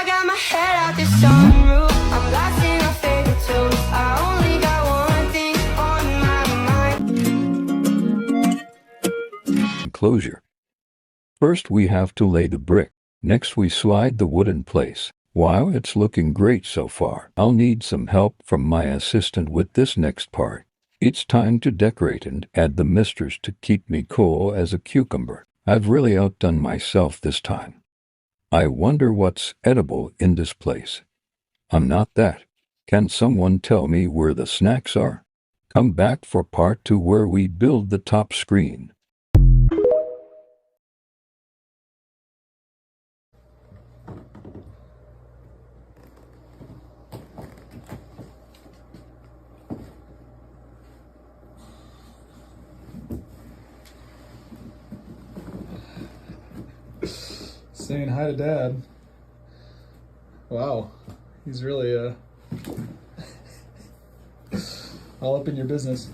I got my head out the sunroof. I'm blasting my favorite tunes. I only got one thing on my mind. Enclosure. First we have to lay the brick. Next we slide the wood in place. Wow, it's looking great so far. I'll need some help from my assistant with this next part. It's time to decorate and add the misters to keep me cool as a cucumber. I've really outdone myself this time. I wonder what's edible in this place. I'm not that. Can someone tell me where the snacks are? Come back for part 2 where we build the top screen. Saying hi to Dad. Wow, he's really all up in your business.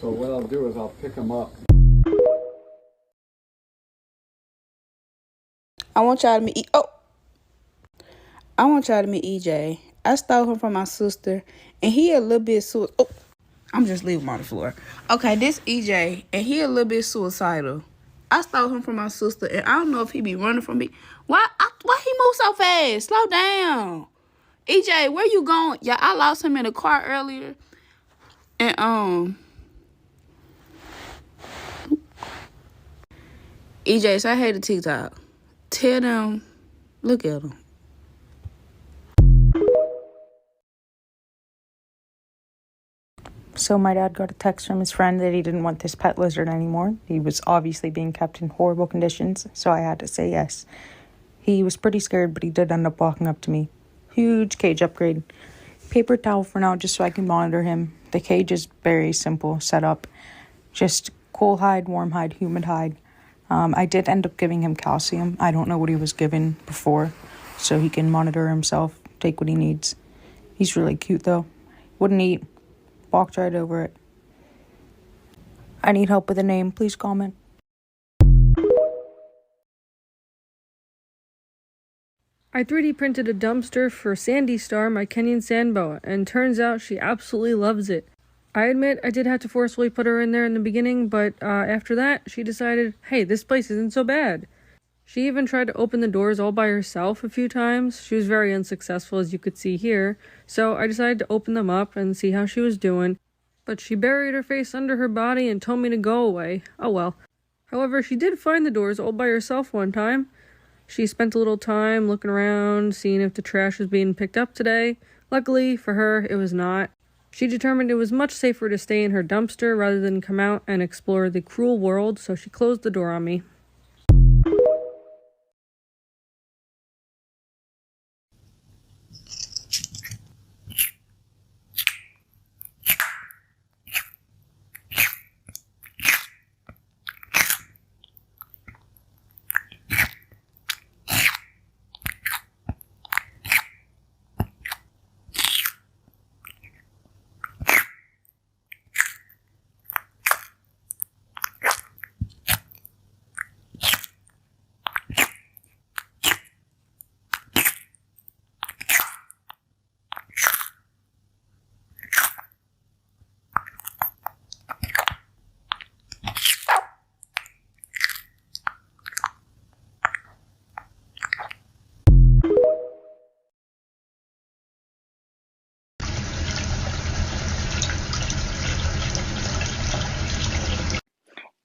So what I'll do is I'll pick him up. I want y'all to meet I want y'all to meet EJ. I stole him from my sister, and he a little bit I'm just leaving him on the floor. Okay, this EJ, and he a little bit suicidal. I stole him from my sister, and I don't know if he be running from me. Why he move so fast? Slow down. EJ, where you going? Yeah, I lost him in the car earlier. And EJ, say hey to TikTok. Tell them, look at him. So my dad got a text from his friend that he didn't want this pet lizard anymore. He was obviously being kept in horrible conditions, so I had to say yes. He was pretty scared, but he did end up walking up to me. Huge cage upgrade. Paper towel for now, just so I can monitor him. The cage is very simple setup. Just cool hide, warm hide, humid hide. I did end up giving him calcium. I don't know what he was given before, so he can monitor himself, take what he needs. He's really cute, though. Wouldn't eat. Walked right over it. I need help with a name. Please comment. I 3D printed a dumpster for Sandy Star, my Kenyan sand boa, and turns out she absolutely loves it. I admit I did have to forcefully put her in there in the beginning, but after that, she decided, hey, this place isn't so bad. She even tried to open the doors all by herself a few times. She was very unsuccessful, as you could see here, so I decided to open them up and see how she was doing, but she buried her face under her body and told me to go away. Oh well. However, she did find the doors all by herself one time. She spent a little time looking around, seeing if the trash was being picked up today. Luckily, for her, it was not. She determined it was much safer to stay in her dumpster rather than come out and explore the cruel world, so she closed the door on me.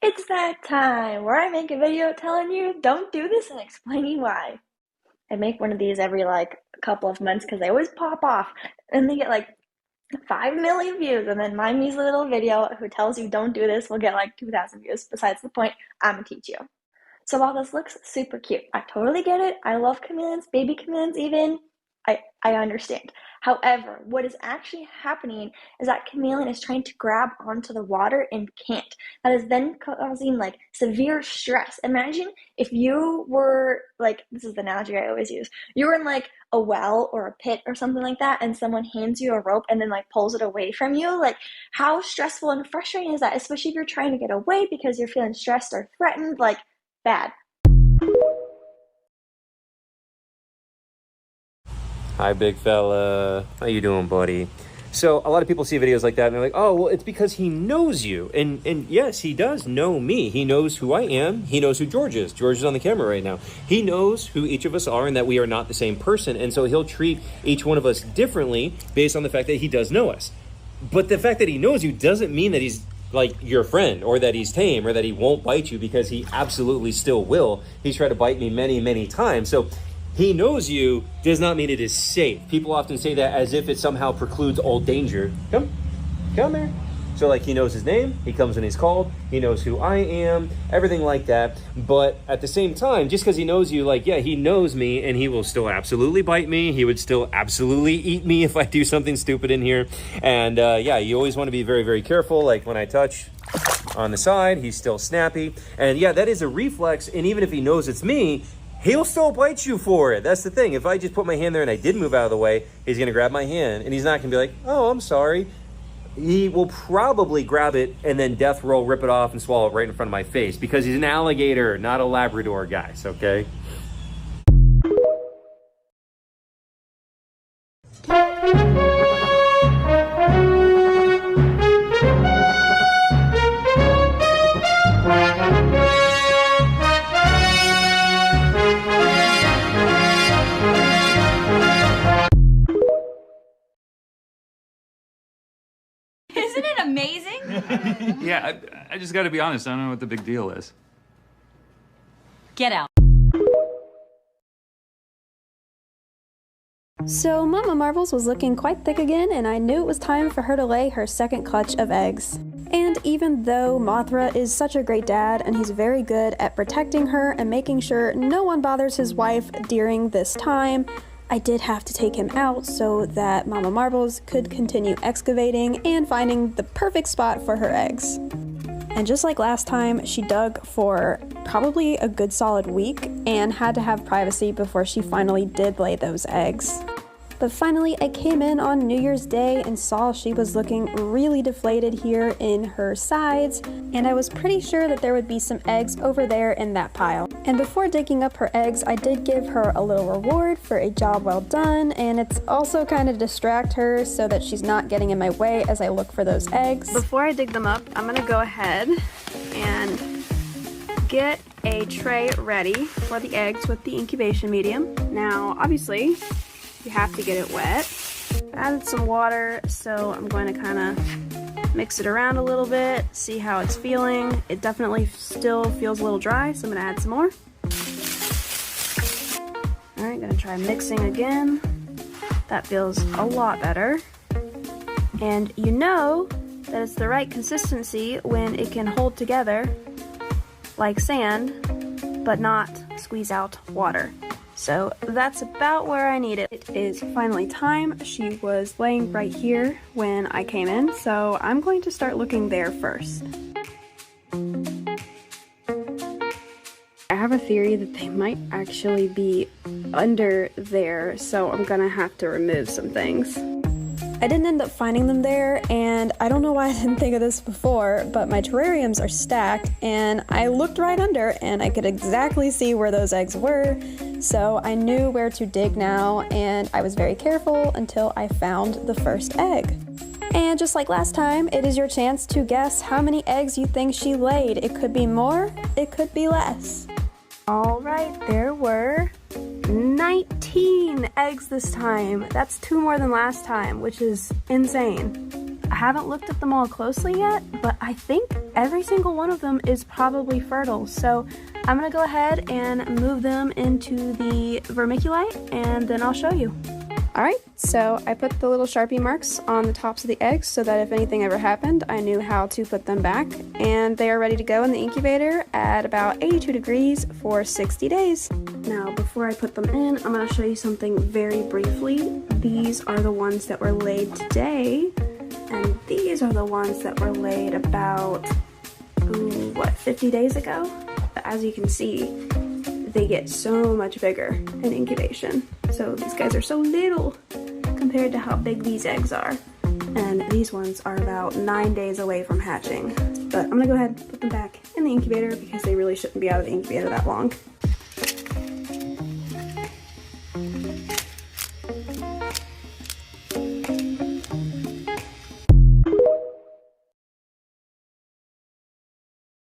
It's that time where I make a video telling you don't do this and explaining why. I make one of these every a couple of months because they always pop off and they get 5 million views, and then my measly little video who tells you don't do this will get 2,000 views. Besides the point, I'm gonna teach you. So while this looks super cute, I totally get it. I love chameleons, baby chameleons even. I understand. However, what is actually happening is that chameleon is trying to grab onto the water and can't. That is then causing severe stress. Imagine if you were this is the analogy I always use. You were in a well or a pit or something like that, and someone hands you a rope and then like pulls it away from you, like how stressful and frustrating is that, especially if you're trying to get away because you're feeling stressed or threatened, like bad. Hi, big fella. How you doing, buddy? So a lot of people see videos like that and they're like, oh, well, it's because he knows you. And yes, he does know me. He knows who I am. He knows who George is. George is on the camera right now. He knows who each of us are and that we are not the same person. And so he'll treat each one of us differently based on the fact that he does know us. But the fact that he knows you doesn't mean that he's like your friend or that he's tame or that he won't bite you, because he absolutely still will. He's tried to bite me many, many times. So he knows you does not mean it is safe. People often say that as if it somehow precludes all danger. Come here. So like he knows his name, he comes when he's called, he knows who I am, everything like that. But at the same time, just because he knows you, like, yeah, he knows me and he will still absolutely bite me. He would still absolutely eat me if I do something stupid in here. And yeah, you always want to be very, very careful. Like when I touch on the side, he's still snappy. And yeah, that is a reflex. And even if he knows it's me, he'll still bite you for it. That's the thing. If I just put my hand there and I did move out of the way, he's going to grab my hand and he's not going to be like, oh, I'm sorry. He will probably grab it and then death roll, rip it off and swallow it right in front of my face, because he's an alligator, not a Labrador, guys, okay? Isn't it amazing? Yeah, I just gotta be honest, I don't know what the big deal is. Get out. So Mama Marbles was looking quite thick again, and I knew it was time for her to lay her second clutch of eggs. And even though Mothra is such a great dad and he's very good at protecting her and making sure no one bothers his wife during this time, I did have to take him out so that Mama Marbles could continue excavating and finding the perfect spot for her eggs. And just like last time, she dug for probably a good solid week and had to have privacy before she finally did lay those eggs. But finally, I came in on New Year's Day and saw she was looking really deflated here in her sides, and I was pretty sure that there would be some eggs over there in that pile. And before digging up her eggs, I did give her a little reward for a job well done, and it's also kind of distract her so that she's not getting in my way as I look for those eggs. Before I dig them up, I'm gonna go ahead and get a tray ready for the eggs with the incubation medium. Now, obviously, you have to get it wet. I added some water, so I'm going to kind of mix it around a little bit, see how it's feeling. It definitely still feels a little dry, so I'm going to add some more. Alright, going to try mixing again. That feels a lot better. And you know that it's the right consistency when it can hold together like sand, but not squeeze out water. So that's about where I need it. It is finally time. She was laying right here when I came in, so I'm going to start looking there first. I have a theory that they might actually be under there, so I'm gonna have to remove some things. I didn't end up finding them there, and I don't know why I didn't think of this before, but my terrariums are stacked, and I looked right under, and I could exactly see where those eggs were, so I knew where to dig now, and I was very careful until I found the first egg. And just like last time, it is your chance to guess how many eggs you think she laid. It could be more, it could be less. Alright, there were 19 eggs this time. That's 2 more than last time, which is insane. I haven't looked at them all closely yet, but I think every single one of them is probably fertile. So I'm gonna go ahead and move them into the vermiculite, and then I'll show you. Alright, so I put the little Sharpie marks on the tops of the eggs so that if anything ever happened, I knew how to put them back. And they are ready to go in the incubator at about 82 degrees for 60 days. Now, before I put them in, I'm going to show you something very briefly. These are the ones that were laid today, and these are the ones that were laid about, 50 days ago? As you can see, they get so much bigger in incubation. So these guys are so little compared to how big these eggs are. And these ones are about 9 days away from hatching. But I'm gonna go ahead and put them back in the incubator because they really shouldn't be out of the incubator that long.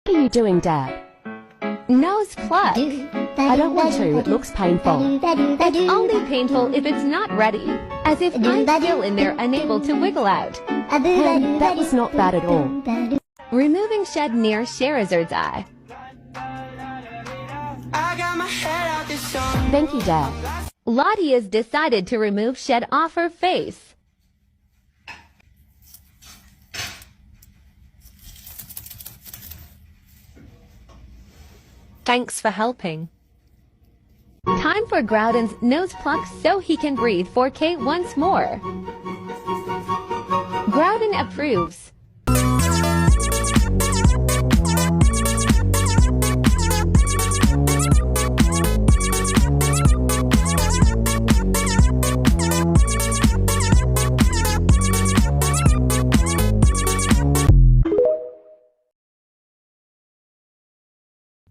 What are you doing, Dad? Nose pluck. I don't want to, it looks painful. It's only painful if it's not ready, as if I'm still in there unable to wiggle out. Hen, that was not bad at all. Removing shed near Sherazard's eye. I got my head out the sun. Thank you, Dad. Lottie has decided to remove shed off her face. Thanks for helping. Time for Groudon's nose pluck so he can breathe 4K once more. Groudon approves.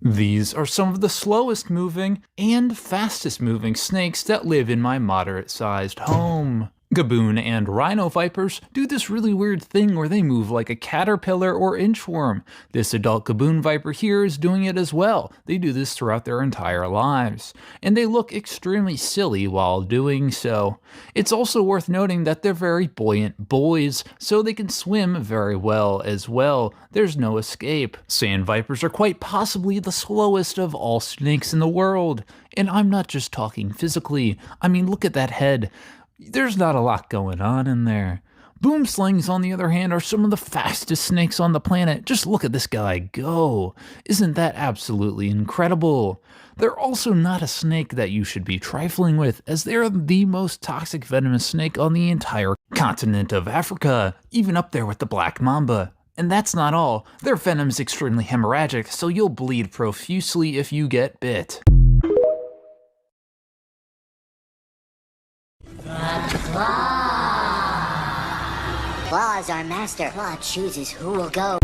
These are some of the slowest moving and fastest moving snakes that live in my moderate sized home. Gaboon and rhino vipers do this really weird thing where they move like a caterpillar or inchworm. This adult gaboon viper here is doing it as well. They do this throughout their entire lives, and they look extremely silly while doing so. It's also worth noting that they're very buoyant boys, so they can swim very well as well. There's no escape. Sand vipers are quite possibly the slowest of all snakes in the world. And I'm not just talking physically. I mean, look at that head. There's not a lot going on in there. Boomslings, on the other hand, are some of the fastest snakes on the planet. Just look at this guy go. Isn't that absolutely incredible? They're also not a snake that you should be trifling with, as they're the most toxic venomous snake on the entire continent of Africa, even up there with the black mamba. And that's not all. Their venom is extremely hemorrhagic, so you'll bleed profusely if you get bit. Claw is our master. Claw chooses who will go.